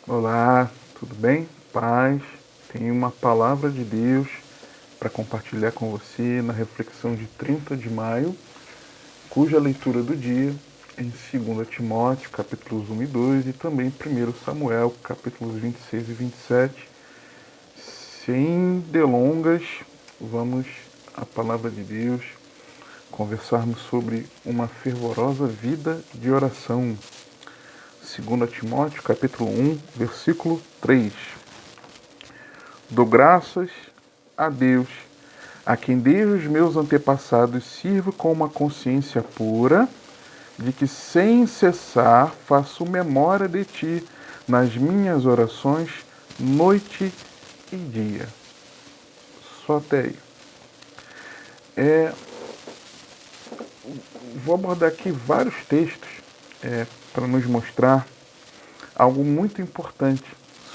Olá, tudo bem? Paz. Tenho uma palavra de Deus para compartilhar com você na reflexão de 30 de maio, cuja leitura do dia é em 2 Timóteo, capítulos 1 e 2, e também 1 Samuel, capítulos 26 e 27. Sem delongas, vamos à palavra de Deus conversarmos sobre uma fervorosa vida de oração. 2 Timóteo, capítulo 1, versículo 3. Dou graças a Deus, a quem desde os meus antepassados sirvo com uma consciência pura, de que sem cessar faço memória de ti nas minhas orações, noite e dia. Só até aí. Vou abordar aqui vários textos para nos mostrar algo muito importante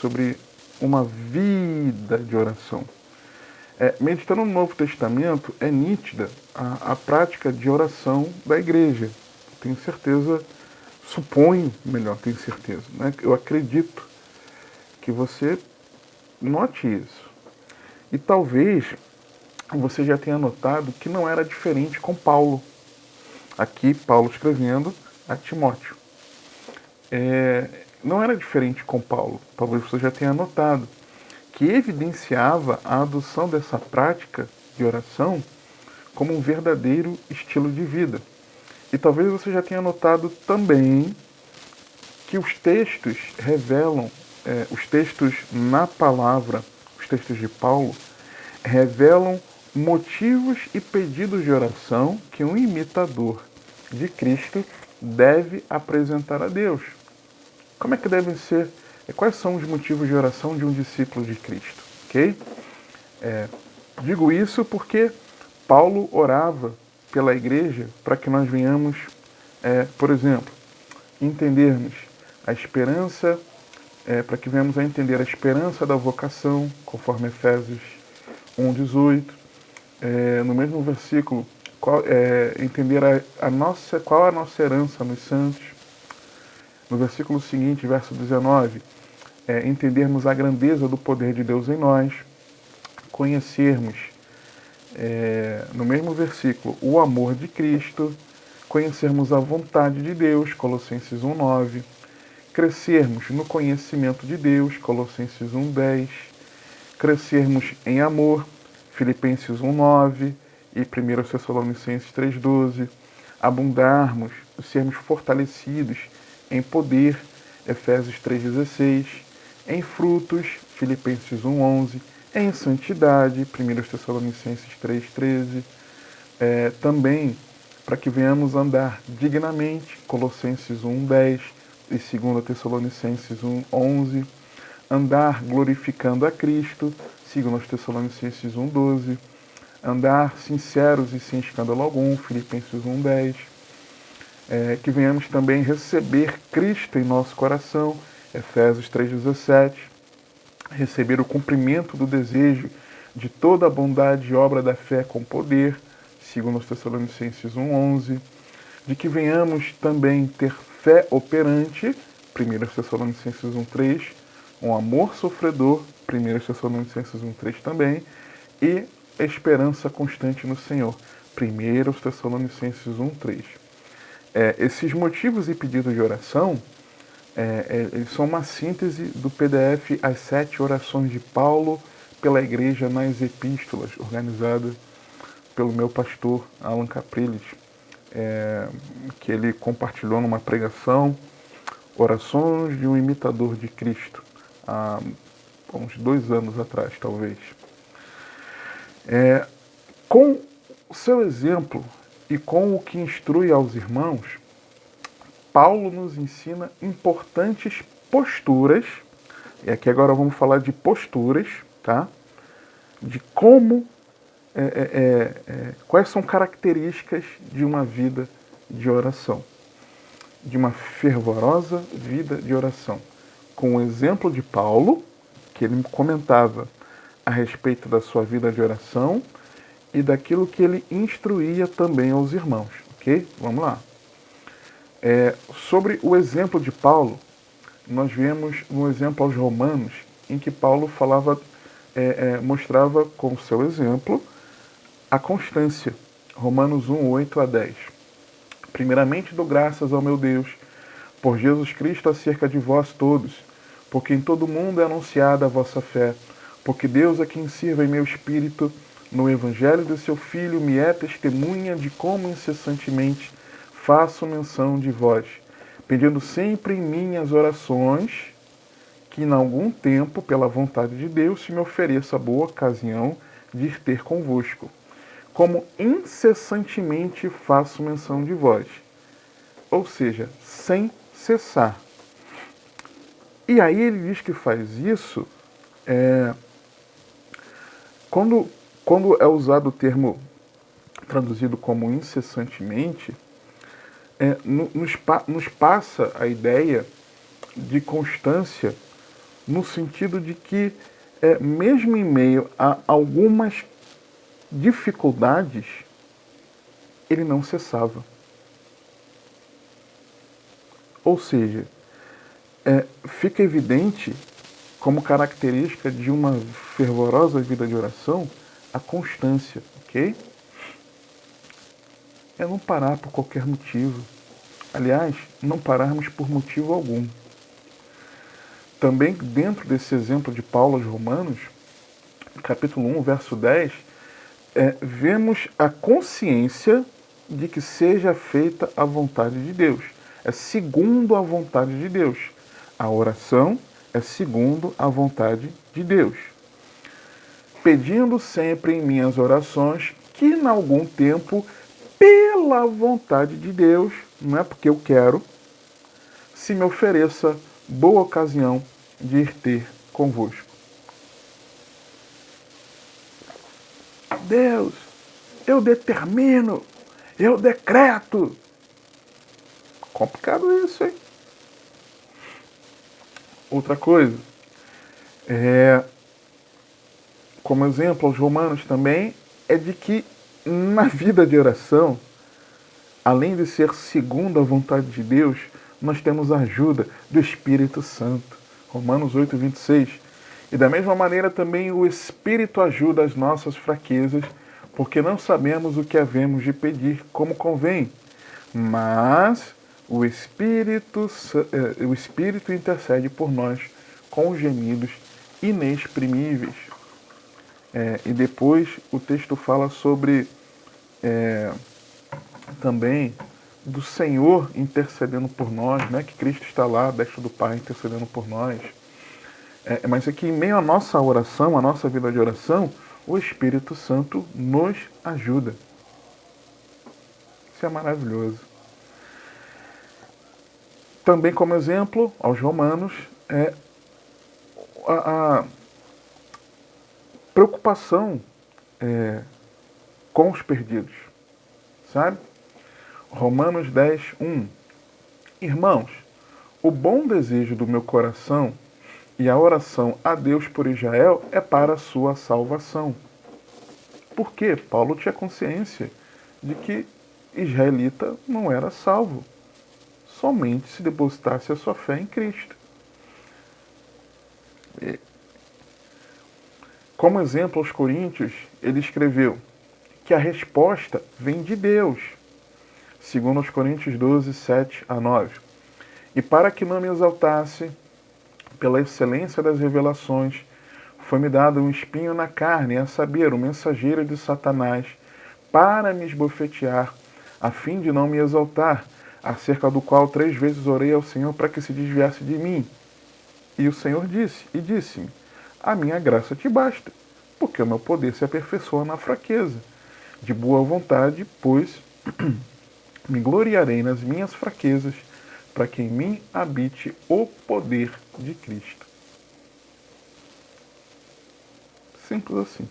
sobre uma vida de oração. Meditando no Novo Testamento, é nítida a prática de oração da igreja. Tenho certeza, suponho, melhor, tenho certeza, né? Eu acredito que você note isso. E talvez você já tenha notado que não era diferente com Paulo. Aqui, Paulo escrevendo a Timóteo. Não era diferente com Paulo. Talvez você já tenha notado que evidenciava a adoção dessa prática de oração como um verdadeiro estilo de vida. E talvez você já tenha notado também que os textos revelam, os textos na palavra, os textos de Paulo, revelam motivos e pedidos de oração que um imitador de Cristo deve apresentar a Deus. Como é que devem ser, quais são os motivos de oração de um discípulo de Cristo? Ok? Digo isso porque Paulo orava pela igreja para que nós venhamos, por exemplo, entendermos a esperança, para que venhamos a entender a esperança da vocação, conforme Efésios 1,18. No mesmo versículo, entender qual a nossa herança nos santos. No versículo seguinte, verso 19, entendermos a grandeza do poder de Deus em nós, conhecermos, no mesmo versículo, o amor de Cristo, conhecermos a vontade de Deus, Colossenses 1,9, crescermos no conhecimento de Deus, Colossenses 1,10, crescermos em amor, Filipenses 1,9 e 1 Tessalonicenses 3,12, abundarmos, sermos fortalecidos em poder, Efésios 3,16, em frutos, Filipenses 1,11, em santidade, 1 Tessalonicenses 3,13, também para que venhamos andar dignamente, Colossenses 1,10 e 2 Tessalonicenses 1,11, andar glorificando a Cristo, 2 Tessalonicenses 1,12, andar sinceros e sem escândalo algum, Filipenses 1,10, que venhamos também receber Cristo em nosso coração, Efésios 3,17, receber o cumprimento do desejo de toda a bondade e obra da fé com poder, 2 Tessalonicenses 1,11, de que venhamos também ter fé operante, 1 Tessalonicenses 1,3, um amor sofredor, 1 Tessalonicenses 1,3 também, e esperança constante no Senhor, 1 Tessalonicenses 1,3. Esses motivos e pedidos de oração, eles são uma síntese do PDF As 7 Orações de Paulo pela Igreja nas Epístolas, organizada pelo meu pastor Alan Capriles, que ele compartilhou numa pregação, Orações de um Imitador de Cristo, há uns 2 anos atrás, talvez. Com o seu exemplo e com o que instrui aos irmãos, Paulo nos ensina importantes posturas, e aqui agora vamos falar de posturas, tá? De como, quais são características de uma vida de oração, de uma fervorosa vida de oração. Com o exemplo de Paulo, que ele comentava a respeito da sua vida de oração e daquilo que ele instruía também aos irmãos, ok? Vamos lá. Sobre o exemplo de Paulo, nós vemos no exemplo aos Romanos, em que Paulo mostrava com o seu exemplo a constância. Romanos 1, 8 a 10. Primeiramente dou graças ao meu Deus, por Jesus Cristo acerca de vós todos, porque em todo mundo é anunciada a vossa fé, porque Deus a quem sirva em meu espírito, no Evangelho do seu Filho, me é testemunha de como incessantemente faço menção de vós, pedindo sempre em minhas orações que em algum tempo, pela vontade de Deus, se me ofereça a boa ocasião de ir ter convosco, como incessantemente faço menção de vós, ou seja, sem cessar. E aí ele diz que faz isso quando, quando é usado o termo traduzido como incessantemente, nos passa a ideia de constância no sentido de que, mesmo em meio a algumas dificuldades, ele não cessava. Ou seja, fica evidente como característica de uma fervorosa vida de oração a constância, ok? É não parar por qualquer motivo. Aliás, não pararmos por motivo algum. Também dentro desse exemplo de Paulo aos Romanos, capítulo 1, verso 10, vemos a consciência de que seja feita a vontade de Deus. É segundo a vontade de Deus. A oração é segundo a vontade de Deus. Pedindo sempre em minhas orações que em algum tempo, pela vontade de Deus, não é porque eu quero, se me ofereça boa ocasião de ir ter convosco. Deus, eu determino, eu decreto. Complicado isso, hein? Outra coisa, como exemplo aos Romanos também, é de que na vida de oração, além de ser segundo a vontade de Deus, nós temos a ajuda do Espírito Santo. Romanos 8, 26. E da mesma maneira também o Espírito ajuda as nossas fraquezas, porque não sabemos o que havemos de pedir como convém. Mas o Espírito intercede por nós com gemidos inexprimíveis. E depois o texto fala sobre também do Senhor intercedendo por nós, né? Que Cristo está lá, à destra do Pai, intercedendo por nós. Mas aqui, em meio à nossa oração, à nossa vida de oração, o Espírito Santo nos ajuda. Isso é maravilhoso. Também, como exemplo, aos Romanos, a preocupação com os perdidos. Sabe? Romanos 10, 1. Irmãos, o bom desejo do meu coração e a oração a Deus por Israel é para a sua salvação. Por quê? Paulo tinha consciência de que israelita não era salvo, somente se depositasse a sua fé em Cristo. Como exemplo aos Coríntios, ele escreveu que a resposta vem de Deus, segundo aos Coríntios 12, 7 a 9. E para que não me exaltasse pela excelência das revelações, foi-me dado um espinho na carne, a saber, o mensageiro de Satanás, para me esbofetear, a fim de não me exaltar, acerca do qual 3 vezes orei ao Senhor para que se desviasse de mim. E o Senhor disse-me, a minha graça te basta, porque o meu poder se aperfeiçoa na fraqueza. De boa vontade, pois, me gloriarei nas minhas fraquezas, para que em mim habite o poder de Cristo. Simples assim.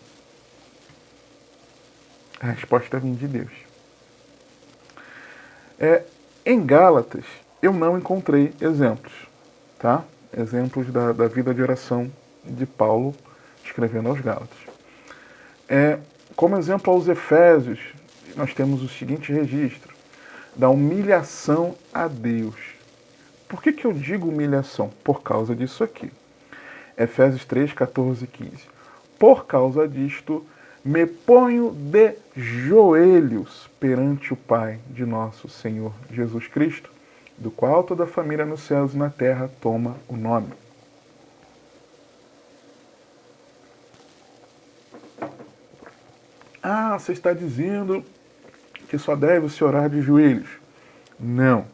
A resposta vem de Deus. Em Gálatas, eu não encontrei exemplos, tá? Exemplos da vida de oração de Paulo escrevendo aos Gálatas. Como exemplo aos Efésios, nós temos o seguinte registro: da humilhação a Deus, Por que eu digo humilhação? Por causa disso aqui. Efésios 3, 14 e 15. Por causa disto, me ponho de joelhos perante o Pai de nosso Senhor Jesus Cristo, do qual toda a família nos céus e na terra toma o nome. Ah, você está dizendo que só deve se orar de joelhos. Não.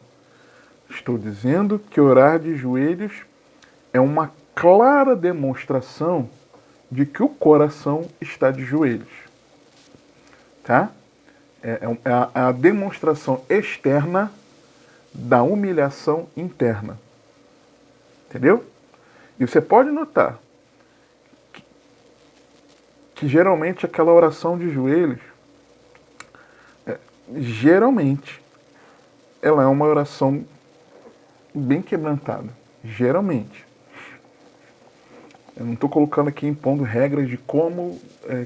Estou dizendo que orar de joelhos é uma clara demonstração de que o coração está de joelhos. Tá? É a demonstração externa da humilhação interna. Entendeu? E você pode notar que geralmente aquela oração de joelhos, geralmente, ela é uma oração bem quebrantada. Geralmente. Eu não estou colocando aqui, impondo regras de como,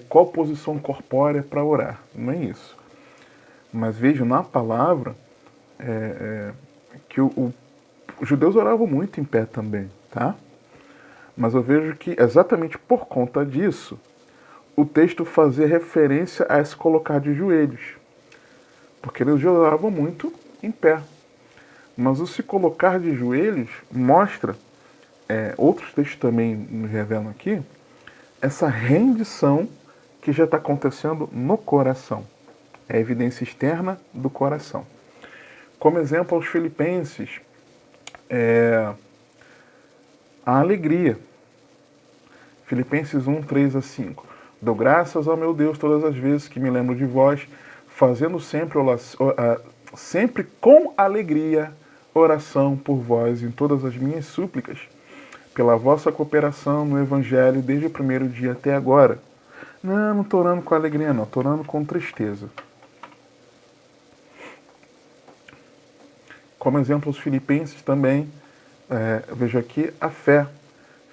qual posição corpórea para orar. Não é isso. Mas vejo na palavra que os judeus oravam muito em pé também, tá? Mas eu vejo que exatamente por conta disso, o texto fazia referência a se colocar de joelhos. Porque eles oravam muito em pé. Mas o se colocar de joelhos mostra, outros textos também nos revelam aqui, essa rendição que já está acontecendo no coração. É a evidência externa do coração. Como exemplo, aos Filipenses, a alegria. Filipenses 1, 3 a 5. Dou graças ao meu Deus todas as vezes que me lembro de vós, fazendo sempre com alegria oração por vós em todas as minhas súplicas, pela vossa cooperação no Evangelho desde o primeiro dia até agora. Não estou orando com alegria, não. Estou orando com tristeza. Como exemplo, os filipenses também, vejo aqui a fé.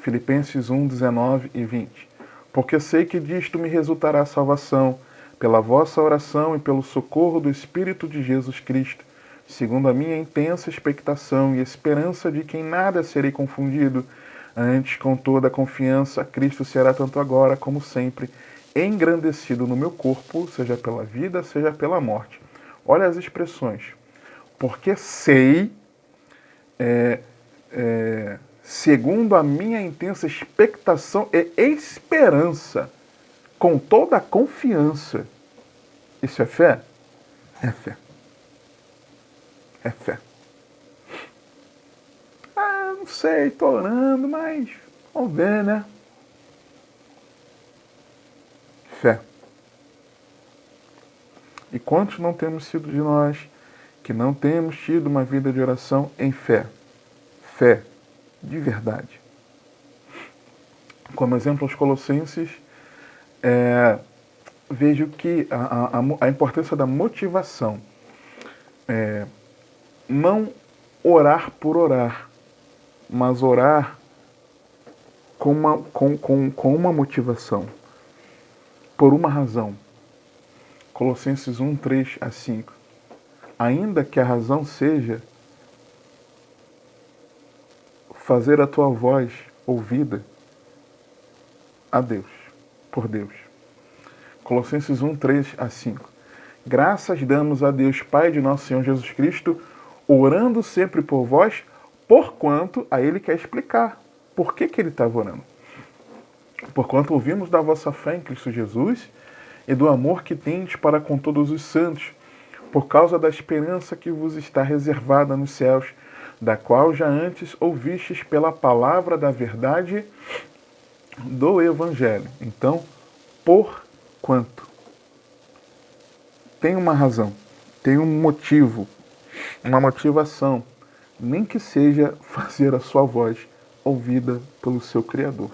Filipenses 1, 19 e 20. Porque sei que disto me resultará salvação, pela vossa oração e pelo socorro do Espírito de Jesus Cristo, segundo a minha intensa expectação e esperança de que em nada serei confundido, antes com toda a confiança, Cristo será tanto agora como sempre engrandecido no meu corpo, seja pela vida, seja pela morte. Olha as expressões. Porque sei, segundo a minha intensa expectação e esperança, com toda a confiança. Isso é fé? É fé. É fé. Ah, não sei, tô orando, mas vamos ver, né? Fé. E quantos não temos sido de nós que não temos tido uma vida de oração em fé? Fé, de verdade. Como exemplo, aos Colossenses, vejo que a importância da motivação. Não orar por orar, mas orar com uma motivação, por uma razão. Colossenses 1, 3 a 5. Ainda que a razão seja fazer a tua voz ouvida a Deus, por Deus. Colossenses 1, 3 a 5. Graças damos a Deus, Pai de nosso Senhor Jesus Cristo, orando sempre por vós, porquanto, aí ele quer explicar por que ele estava orando. Porquanto ouvimos da vossa fé em Cristo Jesus e do amor que tendes para com todos os santos, por causa da esperança que vos está reservada nos céus, da qual já antes ouvistes pela palavra da verdade do Evangelho. Então, por quanto? Tem uma razão, tem um motivo, uma motivação, nem que seja fazer a sua voz ouvida pelo seu Criador.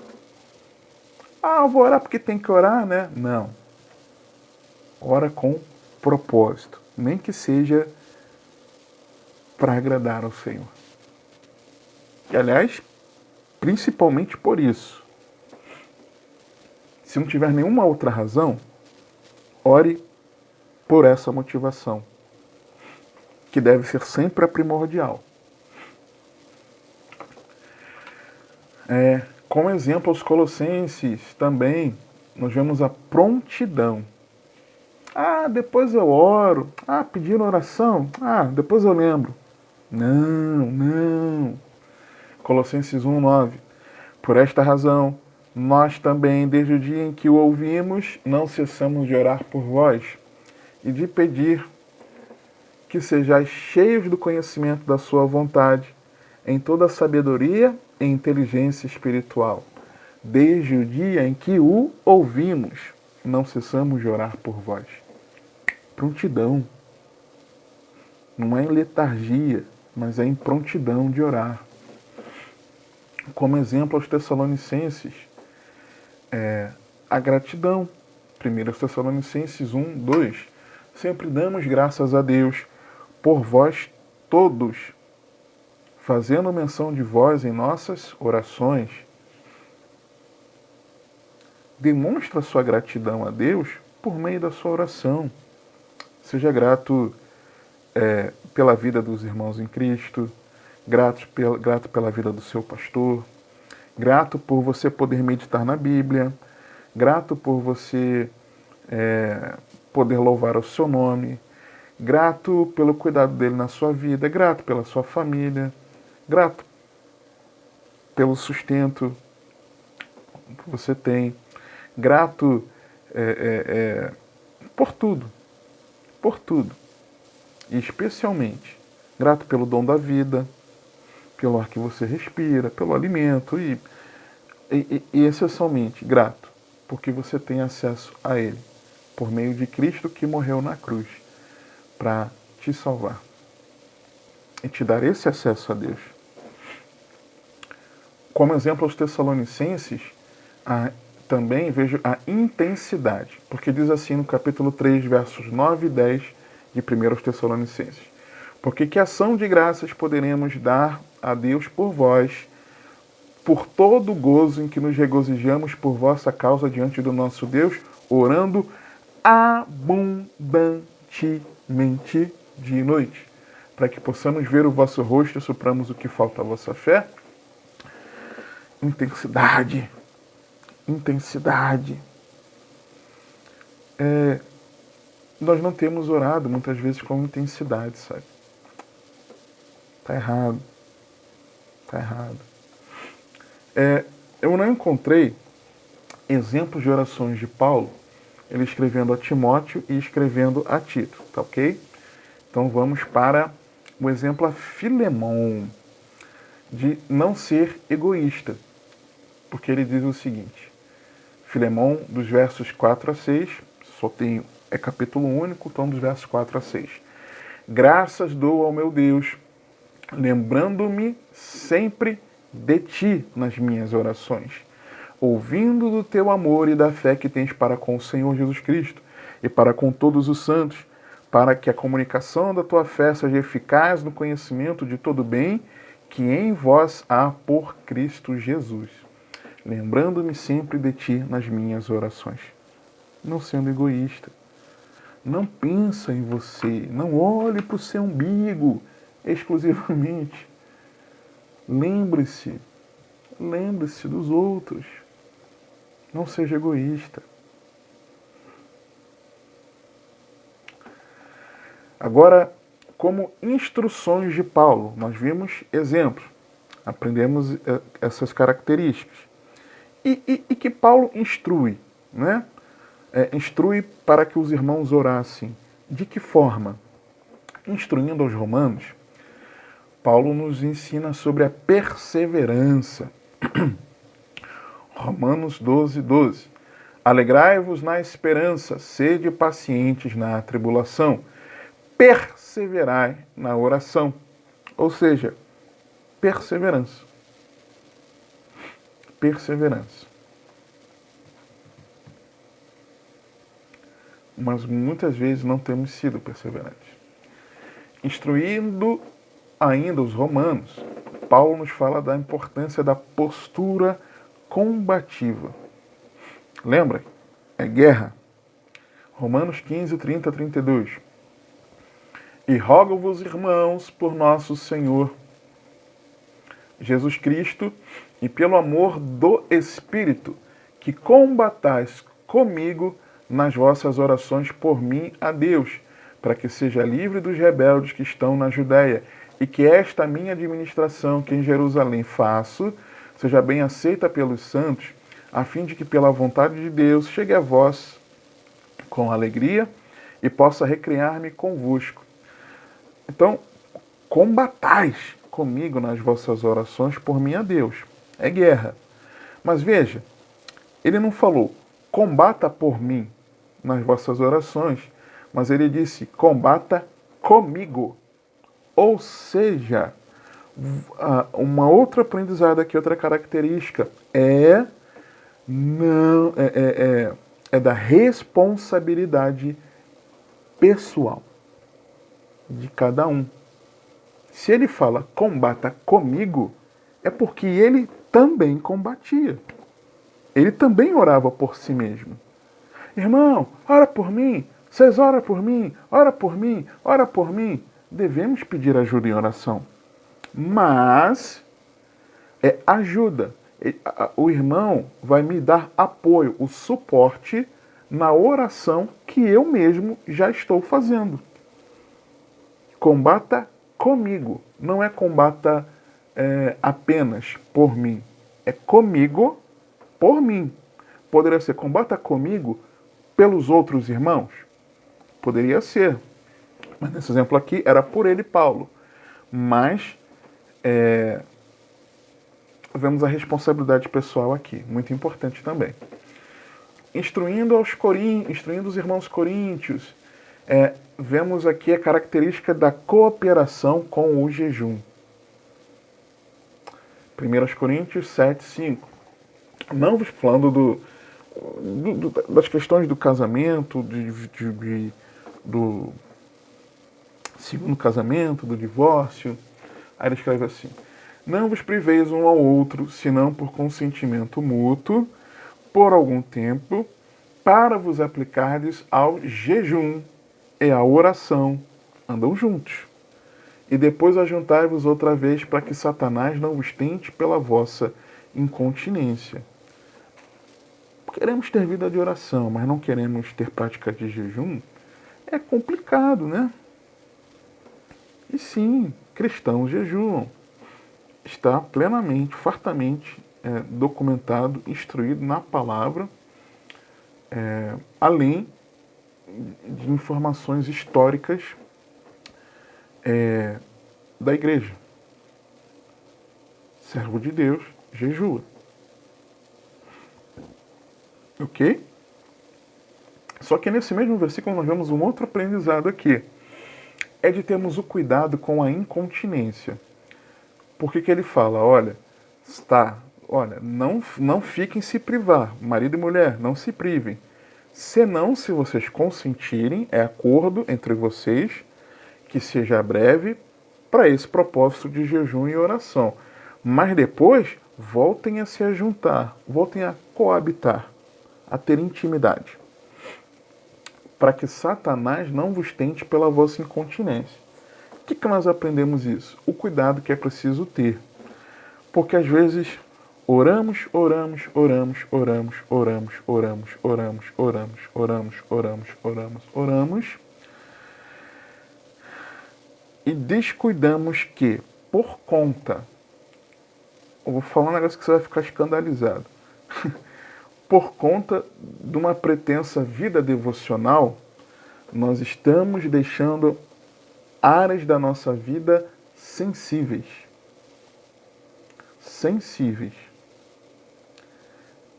Ah, eu vou orar porque tem que orar, né? Não. Ora com propósito, nem que seja para agradar ao Senhor. E, aliás, principalmente por isso. Se não tiver nenhuma outra razão, ore por essa motivação, que deve ser sempre a primordial. Como exemplo, aos Colossenses também, nós vemos a prontidão. Ah, depois eu oro. Ah, pediram oração. Ah, depois eu lembro. Não, não. Colossenses 1:9. Por esta razão, nós também, desde o dia em que o ouvimos, não cessamos de orar por vós e de pedir que sejais cheios do conhecimento da sua vontade, em toda a sabedoria e inteligência espiritual. Desde o dia em que o ouvimos, não cessamos de orar por vós. Prontidão. Não é em letargia, mas é em prontidão de orar. Como exemplo aos Tessalonicenses, a gratidão. 1 Tessalonicenses 1:2. Sempre damos graças a Deus por vós todos, fazendo menção de vós em nossas orações. Demonstra sua gratidão a Deus por meio da sua oração. Seja grato pela vida dos irmãos em Cristo, grato pela vida do seu pastor, grato por você poder meditar na Bíblia, grato por você poder louvar o seu nome, grato pelo cuidado dele na sua vida, grato pela sua família, grato pelo sustento que você tem, grato por tudo, e especialmente grato pelo dom da vida, pelo ar que você respira, pelo alimento e essencialmente grato porque você tem acesso a Ele por meio de Cristo que morreu na cruz para te salvar e te dar esse acesso a Deus. Como exemplo aos Tessalonicenses, também vejo a intensidade, porque diz assim no capítulo 3, versos 9 e 10 de 1 aos Tessalonicenses. Porque que ação de graças poderemos dar a Deus por vós, por todo o gozo em que nos regozijamos por vossa causa diante do nosso Deus, orando abundantemente dia e noite, para que possamos ver o vosso rosto e supramos o que falta à vossa fé. Intensidade. Nós não temos orado muitas vezes com intensidade, sabe? Tá errado. Eu não encontrei exemplos de orações de Paulo, ele escrevendo a Timóteo e escrevendo a Tito, tá ok? Então vamos para o exemplo a Filemão, de não ser egoísta, porque ele diz o seguinte, Filemão, dos versos 4 a 6, é capítulo único, então dos versos 4 a 6. Graças dou ao meu Deus, lembrando-me sempre de ti nas minhas orações, ouvindo do teu amor e da fé que tens para com o Senhor Jesus Cristo e para com todos os santos, para que a comunicação da tua fé seja eficaz no conhecimento de todo bem que em vós há por Cristo Jesus, lembrando-me sempre de ti nas minhas orações. Não sendo egoísta. Não pensa em você, não olhe para o seu umbigo exclusivamente. Lembre-se dos outros. Não seja egoísta. Agora, como instruções de Paulo, nós vimos exemplos, aprendemos essas características. E que Paulo instrui, né? Instrui para que os irmãos orassem. De que forma? Instruindo aos romanos, Paulo nos ensina sobre a perseverança. Romanos 12:12. Alegrai-vos na esperança, sede pacientes na tribulação, perseverai na oração. Ou seja, perseverança. Mas muitas vezes não temos sido perseverantes. Instruindo ainda os romanos, Paulo nos fala da importância da postura combativa. Lembra? É guerra. Romanos 15, 30 a 32. E rogo-vos, irmãos, por nosso Senhor Jesus Cristo e pelo amor do Espírito, que combatais comigo nas vossas orações por mim a Deus, para que seja livre dos rebeldes que estão na Judéia, e que esta minha administração que em Jerusalém faço seja bem aceita pelos santos, a fim de que pela vontade de Deus chegue a vós com alegria e possa recriar-me convosco. Então, combatais comigo nas vossas orações por mim a Deus. É guerra. Mas veja, ele não falou, combata por mim nas vossas orações, mas ele disse, combata comigo. Ou seja, uma outra aprendizado aqui, outra característica, é da responsabilidade pessoal de cada um. Se ele fala combata comigo, é porque ele também combatia. Ele também orava por si mesmo. Irmão, ora por mim, vocês oram por mim, ora por mim, ora por mim. Devemos pedir ajuda em oração. Mas é ajuda. O irmão vai me dar apoio, o suporte na oração que eu mesmo já estou fazendo. Combata comigo. Não é combata apenas por mim. É comigo, por mim. Poderia ser combata comigo pelos outros irmãos? Poderia ser. Mas nesse exemplo aqui era por ele, Paulo. Mas vemos a responsabilidade pessoal aqui, muito importante também. Instruindo os irmãos coríntios, vemos aqui a característica da cooperação com o jejum. 1 Coríntios 7, 5. Não vos falando das questões do casamento, do segundo casamento, do divórcio. Aí ele escreve assim: não vos priveis um ao outro, senão por consentimento mútuo, por algum tempo, para vos aplicardes ao jejum e à oração. Andam juntos. E depois ajuntai-vos outra vez, para que Satanás não vos tente pela vossa incontinência. Queremos ter vida de oração, mas não queremos ter prática de jejum? É complicado, né? E sim, cristãos jejuam. Está plenamente, fartamente documentado, instruído na palavra, além de informações históricas da igreja. Servo de Deus jejua. Ok? Só que nesse mesmo versículo nós vemos um outro aprendizado aqui. É de termos o cuidado com a incontinência. Por que ele fala? Olha, não fiquem se privar. Marido e mulher, não se privem. Senão, se vocês consentirem, é acordo entre vocês, que seja breve, para esse propósito de jejum e oração. Mas depois, voltem a se ajuntar, voltem a coabitar, a ter intimidade, para que Satanás não vos tente pela vossa incontinência. O que nós aprendemos isso? O cuidado que é preciso ter. Porque às vezes oramos, e descuidamos que, por conta, eu vou falar um negócio que você vai ficar escandalizado, por conta de uma pretensa vida devocional, nós estamos deixando áreas da nossa vida sensíveis.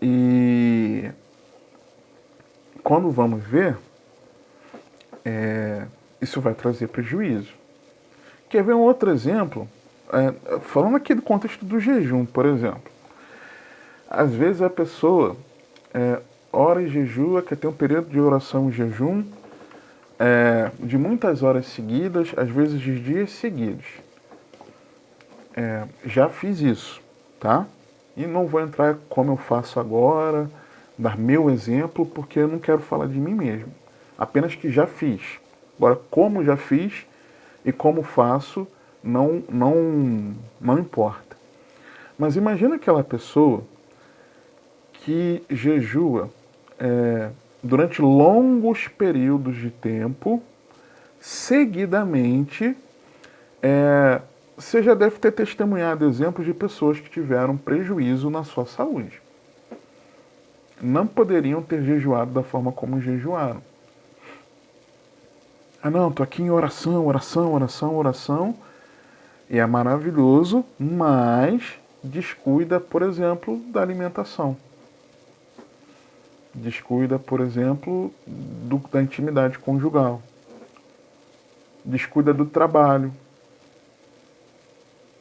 E quando vamos ver, isso vai trazer prejuízo. Quer ver um outro exemplo? Falando aqui do contexto do jejum, por exemplo. Às vezes a pessoa ora e jejua, quer ter um período de oração e jejum, de muitas horas seguidas, às vezes de dias seguidos. Já fiz isso, tá? E não vou entrar como eu faço agora, dar meu exemplo, porque eu não quero falar de mim mesmo. Apenas que já fiz. Agora, como já fiz e como faço, não importa. Mas imagina aquela pessoa que jejua durante longos períodos de tempo, seguidamente. Você já deve ter testemunhado exemplos de pessoas que tiveram prejuízo na sua saúde. Não poderiam ter jejuado da forma como jejuaram. Ah não, tô aqui em oração, oração, oração, oração. E é maravilhoso, mas descuida, por exemplo, da alimentação. Descuida, por exemplo, da intimidade conjugal. Descuida do trabalho.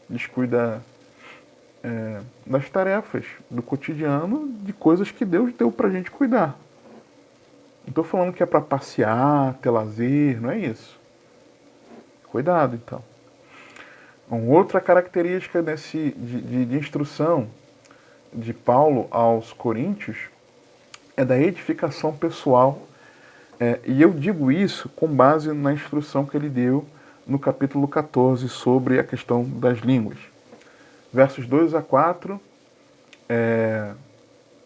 Descuida das tarefas do cotidiano, de coisas que Deus deu pra gente cuidar. Não estou falando que é para passear, ter lazer, não é isso. Cuidado, então. Uma outra característica de instrução de Paulo aos Coríntios é da edificação pessoal. E eu digo isso com base na instrução que ele deu no capítulo 14 sobre a questão das línguas. Versos 2 a 4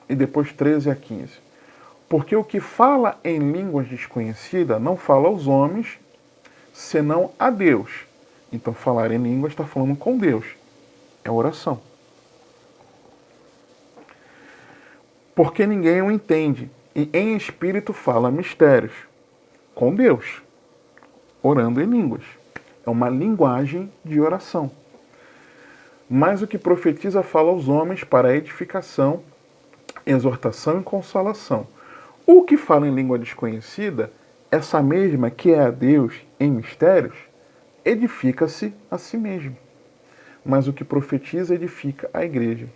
e depois 13 a 15. Porque o que fala em línguas desconhecidas não fala aos homens, senão a Deus. Então falar em línguas está falando com Deus. É oração. Porque ninguém o entende. E em espírito fala mistérios. Com Deus. Orando em línguas. É uma linguagem de oração. Mas o que profetiza fala aos homens para edificação, exortação e consolação. O que fala em língua desconhecida, essa mesma que é a Deus em mistérios, edifica-se a si mesmo. Mas o que profetiza edifica a igreja.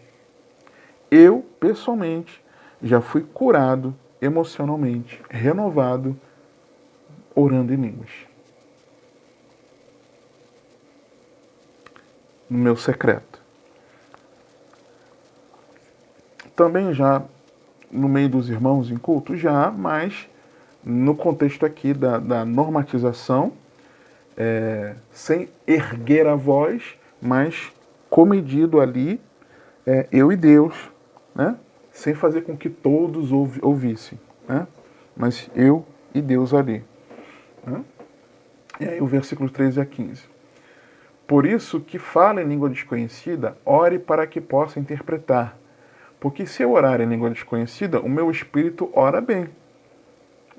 Eu, pessoalmente, já fui curado emocionalmente, renovado, orando em línguas. No meu secreto. Também já no meio dos irmãos em culto, já, mas no contexto aqui da normatização, sem erguer a voz, mas comedido ali, eu e Deus, né? Sem fazer com que todos ouvissem, né? Mas eu e Deus ali. Né? E aí o versículo 13 a 15. Por isso que fala em língua desconhecida, ore para que possa interpretar. Porque se eu orar em língua desconhecida, o meu espírito ora bem.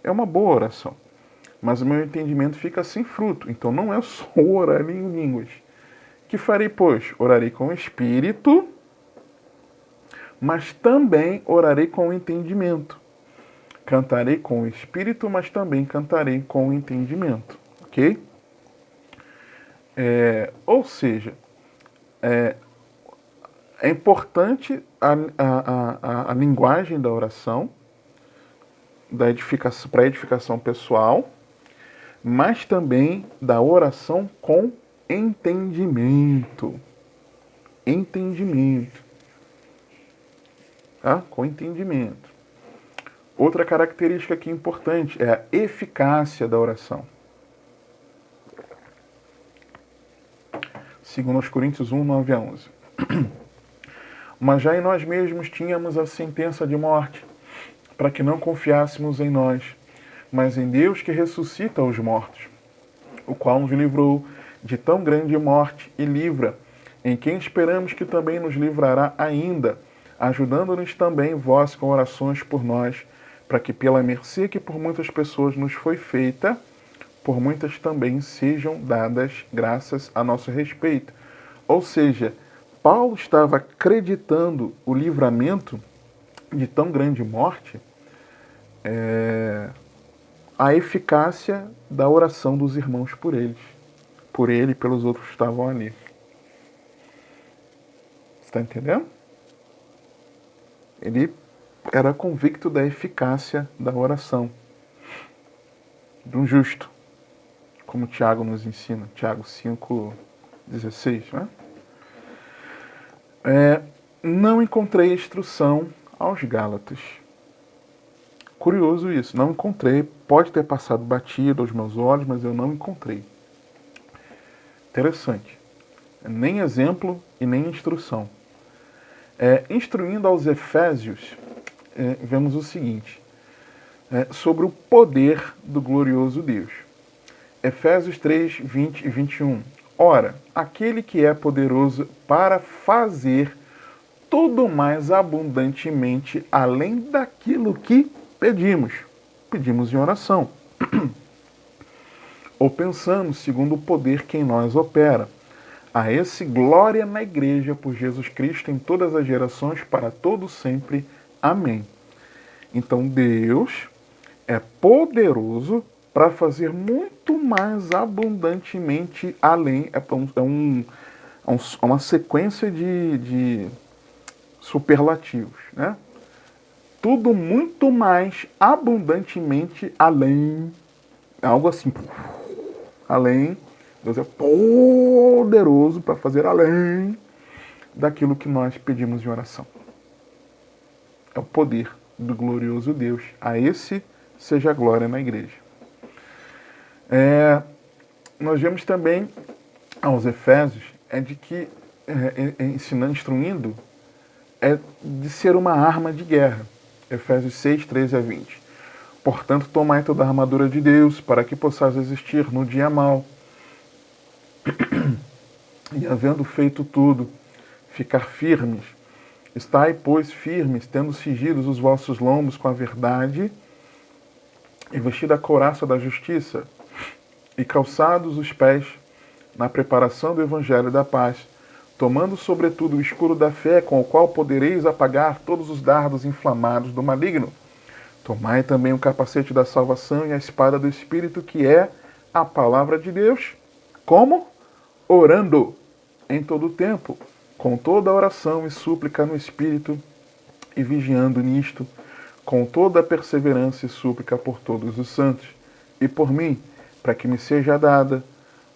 É uma boa oração. Mas o meu entendimento fica sem fruto. Então não é só orar em línguas. Que farei, pois? Orarei com o espírito, mas também orarei com o entendimento. Cantarei com o espírito, mas também cantarei com o entendimento. Ok? Ou seja, é importante a linguagem da oração, para edificação pessoal, mas também da oração com entendimento. Entendimento. Tá? Com entendimento. Outra característica aqui importante é a eficácia da oração. 2 Coríntios 1, 9 a 11. Mas já em nós mesmos tínhamos a sentença de morte, para que não confiássemos em nós, mas em Deus que ressuscita os mortos, o qual nos livrou de tão grande morte e livra, em quem esperamos que também nos livrará ainda, ajudando-nos também vós com orações por nós, para que pela mercê que por muitas pessoas nos foi feita, por muitas também sejam dadas graças a nosso respeito. Ou seja, Paulo estava acreditando o livramento de tão grande morte, a eficácia da oração dos irmãos por eles. Por ele e pelos outros que estavam ali. Você está entendendo? Ele era convicto da eficácia da oração do justo, como Tiago nos ensina, Tiago 5,16, né? Não encontrei instrução aos Gálatas. Curioso isso, não encontrei. Pode ter passado batido aos meus olhos, mas eu não encontrei. Interessante. Nem exemplo e nem instrução. Instruindo aos Efésios, vemos o seguinte, sobre o poder do glorioso Deus. Efésios 3, 20 e 21. Ora, aquele que é poderoso para fazer tudo mais abundantemente além daquilo que pedimos. Pedimos em oração. Ou pensamos segundo o poder que em nós opera. A esse glória na igreja por Jesus Cristo em todas as gerações, para todo sempre. Amém. Então Deus é poderoso para fazer muito mais abundantemente além. Uma sequência de superlativos, né? Tudo muito mais abundantemente além. Algo assim. Além. Deus é poderoso para fazer além daquilo que nós pedimos em oração. É o poder do glorioso Deus. A esse seja a glória na igreja. Nós vemos também aos Efésios de que instruindo de ser uma arma de guerra. Efésios 6, 13 a 20. Portanto, tomai toda a armadura de Deus, para que possais resistir no dia mau. E havendo feito tudo, ficar firmes. Estai, pois, firmes, tendo cingidos os vossos lombos com a verdade, e vestida a couraça da justiça, e calçados os pés na preparação do evangelho da paz, tomando sobretudo o escudo da fé, com o qual podereis apagar todos os dardos inflamados do maligno. Tomai também o capacete da salvação e a espada do Espírito, que é a palavra de Deus. Como? Orando em todo o tempo, com toda a oração e súplica no Espírito, e vigiando nisto, com toda a perseverança e súplica por todos os santos, e por mim, para que me seja dada,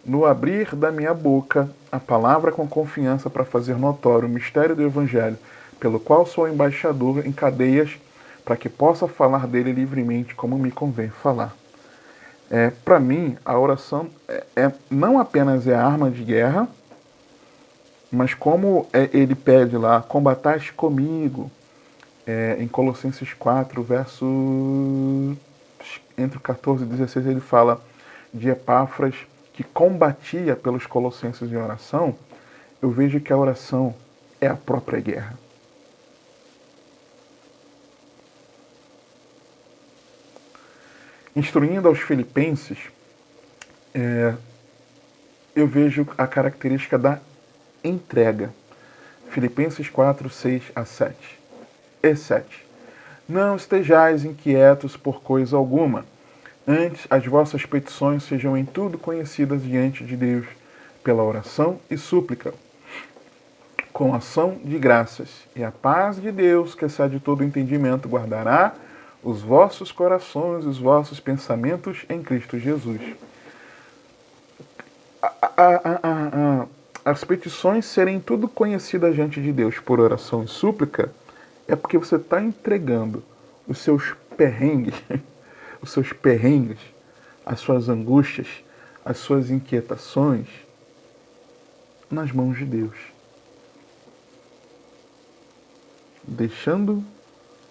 no abrir da minha boca, a palavra com confiança para fazer notório o mistério do Evangelho, pelo qual sou embaixador em cadeias, para que possa falar dele livremente, como me convém falar. Para mim, a oração não apenas é arma de guerra, mas como ele pede lá, combatais comigo, em Colossenses 4, verso entre o 14 e 16, ele fala de Epáfras, que combatia pelos colossenses em oração. Eu vejo que a oração é a própria guerra. Instruindo aos filipenses, eu vejo a característica da entrega. Filipenses 4, 6 a 7. E 7. Não estejais inquietos por coisa alguma. Antes, as vossas petições sejam em tudo conhecidas diante de Deus, pela oração e súplica, com ação de graças. E a paz de Deus, que excede todo entendimento, guardará os vossos corações e os vossos pensamentos em Cristo Jesus. As petições serem tudo conhecidas diante de Deus por oração e súplica é porque você está entregando os seus perrengues, as suas angústias, as suas inquietações nas mãos de Deus. Deixando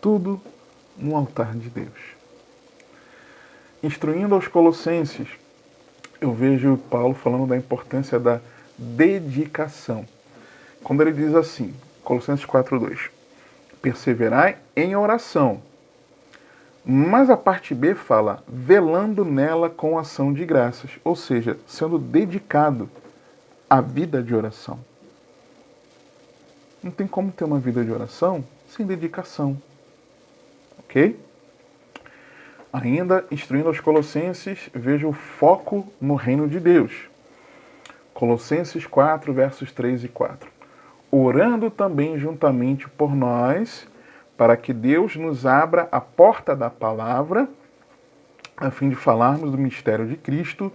tudo no altar de Deus. Instruindo aos Colossenses, eu vejo Paulo falando da importância da dedicação. Quando ele diz assim, Colossenses 4:2, perseverai em oração. Mas a parte B fala, velando nela com ação de graças, ou seja, sendo dedicado à vida de oração. Não tem como ter uma vida de oração sem dedicação. Ok? Ainda, instruindo aos Colossenses, veja o foco no reino de Deus. Colossenses 4, versos 3 e 4. Orando também juntamente por nós, para que Deus nos abra a porta da palavra, a fim de falarmos do mistério de Cristo,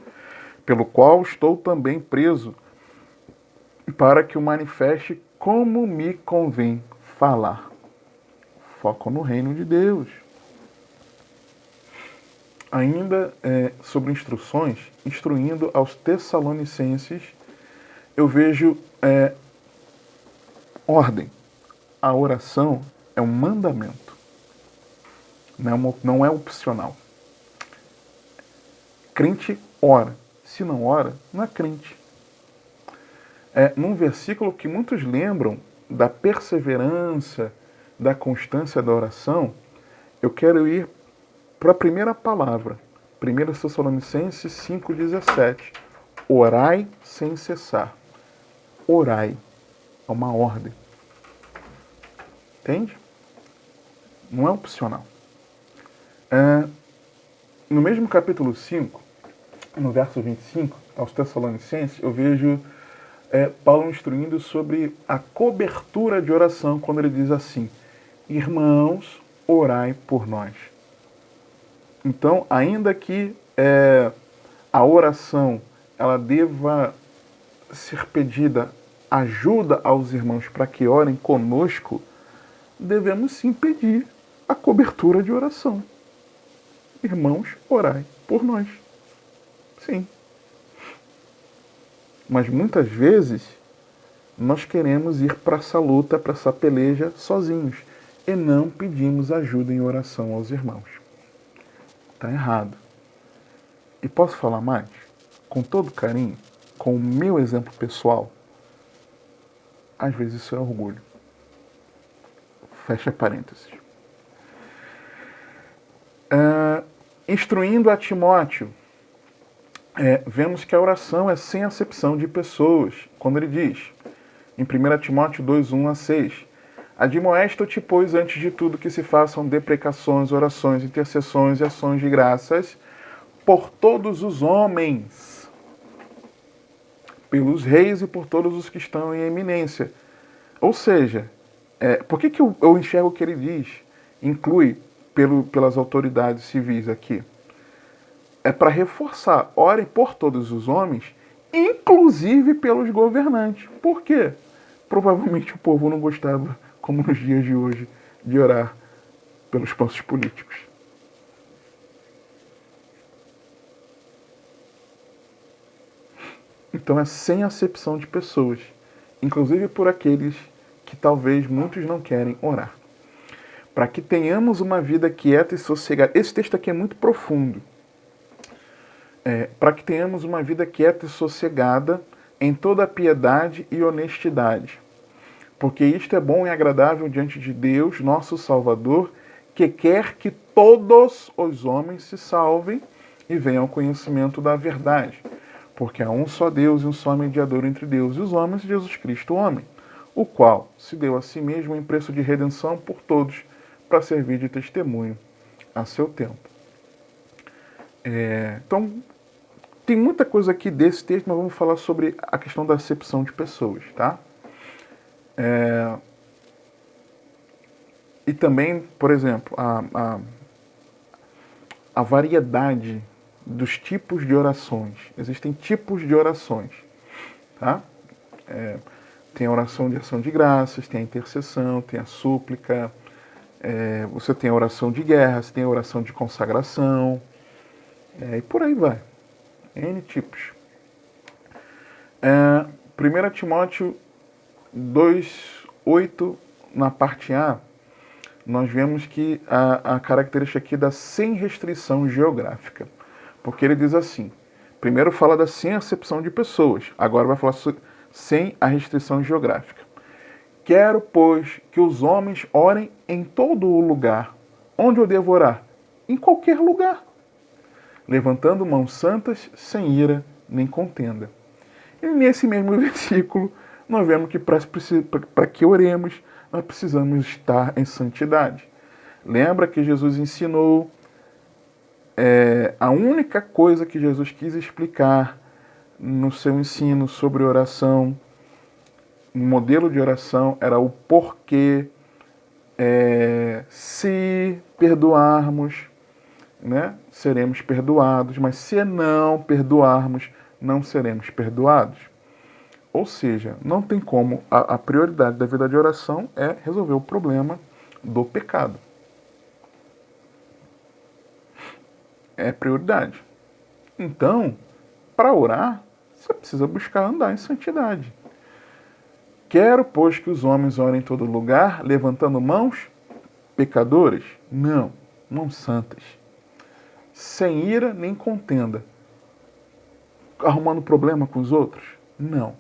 pelo qual estou também preso, para que o manifeste como me convém falar. Foco no reino de Deus. Ainda sobre instruções, instruindo aos Tessalonicenses, eu vejo ordem. a oração é um mandamento, não é opcional. Crente ora. Se não ora, não é crente. Num versículo que muitos lembram da perseverança, da constância da oração, eu quero ir para a primeira palavra, 1 Tessalonicenses 5,17. Orai sem cessar. Orai. É uma ordem. Entende? Não é opcional. No mesmo capítulo 5, no verso 25, aos Tessalonicenses, eu vejo Paulo instruindo sobre a cobertura de oração, quando ele diz assim: irmãos, orai por nós. Então, ainda que a oração ela deva ser pedida ajuda aos irmãos para que orem conosco, devemos sim pedir a cobertura de oração. Irmãos, orai por nós. Sim. Mas muitas vezes nós queremos ir para essa luta, para essa peleja sozinhos e não pedimos ajuda em oração aos irmãos. Está errado. E posso falar mais? Com todo carinho, com o meu exemplo pessoal, às vezes isso é orgulho. Fecha parênteses. Instruindo a Timóteo, vemos que a oração é sem acepção de pessoas, quando ele diz, em 1 Timóteo 2:1-6, admoesta-te, pois, antes de tudo, que se façam deprecações, orações, intercessões e ações de graças por todos os homens, pelos reis e por todos os que estão em eminência. Ou seja, por que eu enxergo o que ele diz? Inclui pelas autoridades civis aqui. É para reforçar, orem por todos os homens, inclusive pelos governantes. Por quê? Provavelmente o povo não gostava, como nos dias de hoje, de orar pelos postos políticos. Então é sem acepção de pessoas, inclusive por aqueles que talvez muitos não querem orar. Para que tenhamos uma vida quieta e sossegada. Esse texto aqui é muito profundo. Para que tenhamos uma vida quieta e sossegada em toda a piedade e honestidade. Porque isto é bom e agradável diante de Deus, nosso Salvador, que quer que todos os homens se salvem e venham ao conhecimento da verdade. Porque há um só Deus e um só mediador entre Deus e os homens, Jesus Cristo, o homem, o qual se deu a si mesmo em preço de redenção por todos, para servir de testemunho a seu tempo. Então, tem muita coisa aqui desse texto, mas vamos falar sobre a questão da acepção de pessoas, tá? E também, por exemplo, a variedade dos tipos de orações. Existem tipos de orações, tá? Tem a oração de ação de graças, tem a intercessão, tem a súplica, você tem a oração de guerra, você tem a oração de consagração, e por aí vai. N tipos. 1 Timóteo 2:8, na parte A, nós vemos que a característica aqui da sem restrição geográfica. Porque ele diz assim, primeiro fala da sem acepção de pessoas, agora vai falar sem a restrição geográfica. Quero, pois, que os homens orem em todo o lugar. Onde eu devo orar? Em qualquer lugar. Levantando mãos santas, sem ira nem contenda. E nesse mesmo versículo, nós vemos que para que oremos, nós precisamos estar em santidade. Lembra que Jesus ensinou, a única coisa que Jesus quis explicar no seu ensino sobre oração, no modelo de oração, era o porquê, se perdoarmos, né, seremos perdoados, mas se não perdoarmos, não seremos perdoados. Ou seja, não tem como, a prioridade da vida de oração é resolver o problema do pecado. É prioridade. Então, para orar, você precisa buscar andar em santidade. Quero, pois, que os homens orem em todo lugar, levantando mãos pecadoras? Não, mãos santas. Sem ira nem contenda. Arrumando problema com os outros? Não.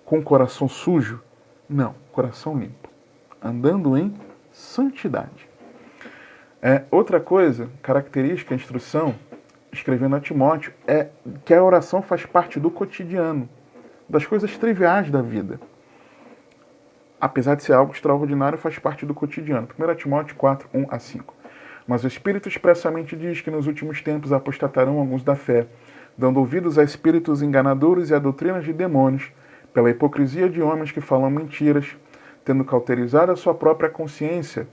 Com coração sujo? Não, coração limpo. Andando em santidade. Outra coisa, característica, instrução, escrevendo a Timóteo, é que a oração faz parte do cotidiano, das coisas triviais da vida. Apesar de ser algo extraordinário, faz parte do cotidiano. 1 Timóteo 4, 1 a 5. Mas o Espírito expressamente diz que nos últimos tempos apostatarão alguns da fé, dando ouvidos a espíritos enganadores e a doutrinas de demônios, pela hipocrisia de homens que falam mentiras, tendo cauterizado a sua própria consciência,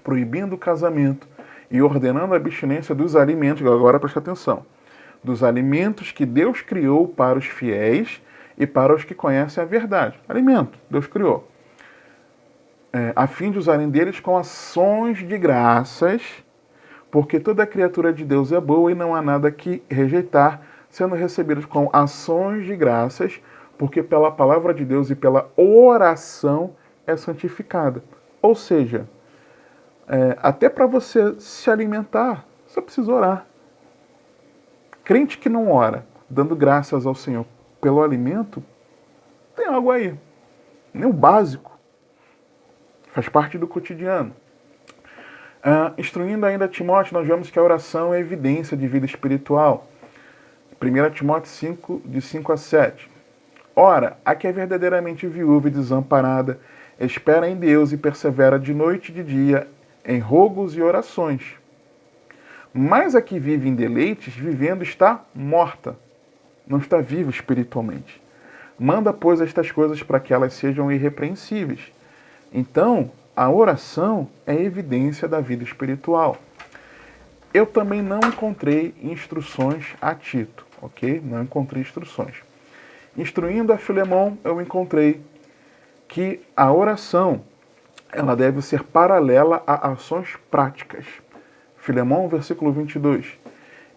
proibindo o casamento e ordenando a abstinência dos alimentos, agora presta atenção, dos alimentos que Deus criou para os fiéis e para os que conhecem a verdade. Alimento, Deus criou. A fim de usarem deles com ações de graças, porque toda criatura de Deus é boa e não há nada que rejeitar, sendo recebidos com ações de graças, porque pela palavra de Deus e pela oração é santificada. Ou seja, até para você se alimentar, você precisa orar. Crente que não ora, dando graças ao Senhor pelo alimento, tem algo aí. Nem o básico. Faz parte do cotidiano. Instruindo ainda Timóteo, nós vemos que a oração é evidência de vida espiritual. 1 Timóteo 5, de 5 a 7. Ora, a que é verdadeiramente viúva e desamparada, espera em Deus e persevera de noite e de dia em rogos e orações. Mas a que vive em deleites, vivendo está morta, não está viva espiritualmente. Manda, pois, estas coisas para que elas sejam irrepreensíveis. Então, a oração é evidência da vida espiritual. Eu também não encontrei instruções a Tito, ok? Não encontrei instruções. Instruindo a Filemão, eu encontrei que a oração ela deve ser paralela a ações práticas. Filemão, versículo 22.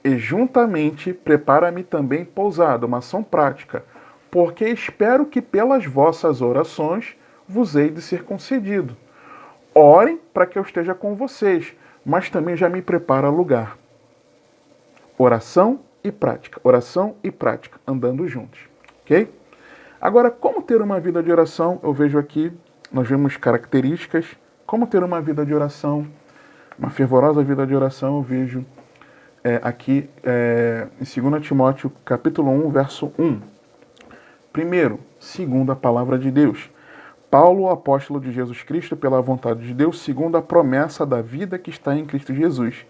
E juntamente prepara-me também pousada, uma ação prática, porque espero que pelas vossas orações vos hei de ser concedido. Orem para que eu esteja com vocês, mas também já me prepara lugar. Oração e prática, andando juntos. Ok? Agora, como ter uma vida de oração? Eu vejo aqui, nós vemos características. Como ter uma vida de oração, uma fervorosa vida de oração, eu vejo aqui em 2 Timóteo, capítulo 1, verso 1. Primeiro, segundo a palavra de Deus. Paulo, apóstolo de Jesus Cristo, pela vontade de Deus, segundo a promessa da vida que está em Cristo Jesus.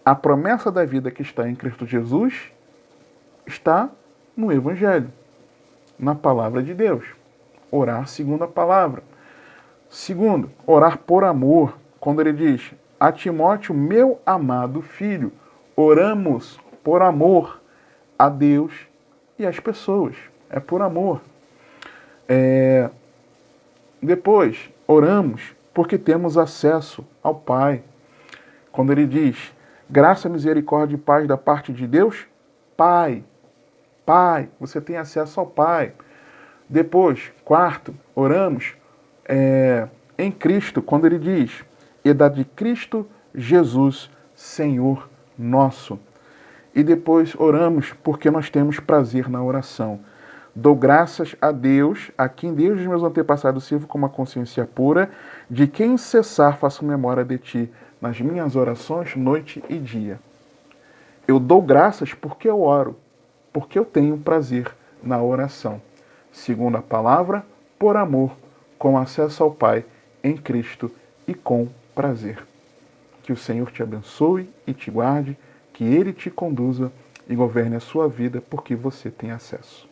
A promessa da vida que está em Cristo Jesus está no Evangelho, na palavra de Deus. Orar segundo a palavra. Segundo, orar por amor. Quando ele diz, a Timóteo, meu amado filho, oramos por amor a Deus e às pessoas. É por amor. Depois, oramos porque temos acesso ao Pai. Quando ele diz, graça, misericórdia e paz da parte de Deus, Pai. Pai, você tem acesso ao Pai. Depois, quarto, oramos em Cristo, quando ele diz, e da de Cristo Jesus, Senhor nosso. E depois oramos porque nós temos prazer na oração. Dou graças a Deus, a quem Deus dos meus antepassados sirvo com uma consciência pura, de quem cessar faço memória de ti, nas minhas orações, noite e dia. Eu dou graças porque eu oro, porque eu tenho prazer na oração. Segundo a palavra, por amor, com acesso ao Pai, em Cristo e com prazer. Que o Senhor te abençoe e te guarde, que Ele te conduza e governe a sua vida, porque você tem acesso.